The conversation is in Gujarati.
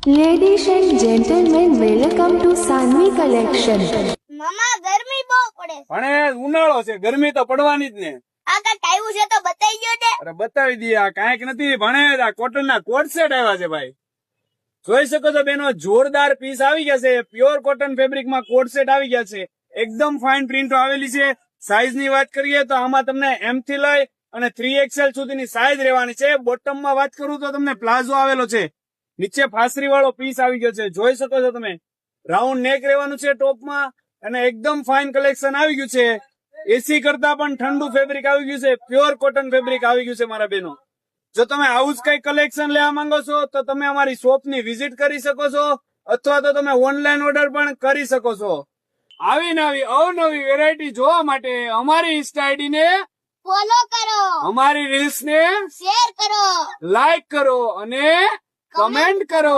Ladies and gentlemen, welcome to Sanvi Collection. મામા ગરમી બહુ પડે છે. પણ ઉનાળો છે, ગરમી તો પડવાની જ ને. આ કાંઈક આવ્યું છે તો બતાવી દ્યો ને. અરે બતાવી દઈએ, આ કાંઈક નથી ભણે, આ કોટન ના કોટ સેટ આવ્યા છે ભાઈ. જોઈ શકો છો બેનો, જોરદાર પીસ આવી ગયા છે. પ્યોર કોટન ફેબ્રિક માં કોટ સેટ આવી ગયા છે. એકદમ ફાઇન પ્રિન્ટો આવેલી છે. સાઈઝ ની વાત કરીએ તો આમાં તમને એમ થી લઈ અને 3XL સુધીની સાઈઝ રહેવાની છે. બોટમ માં વાત કરું તો તમને પ્લાઝો આવેલો છે. નીચે ફાસરી વાળો પીસ આવી ગયો છે. જોઈ શકો છો તમે, રાઉન્ડ નેક રહેવાનું છે ટોપમાં અને એકદમ ફાઇન કલેક્શન આવી ગયું છે. એસી કરતા પણ ઠંડુ ફેબ્રિક આવી ગયું છે. પ્યોર કોટન ફેબ્રિક આવી ગયું છે મારા બહેનો. જો તમે આવું જ કઈ કલેક્શન લેવા માંગો છો તો તમે અમારી શોપ ની વિઝિટ કરી શકો છો અથવા તો તમે ઓનલાઈન ઓર્ડર પણ કરી શકો છો. આવી નવી અવનવી વેરાયટી જોવા માટે અમારી ઇન્સ્ટા આઈડી ને ફોલો કરો, અમારી રીલ્સ ને શેર કરો, લાઈક કરો અને કમેન્ટ કરો.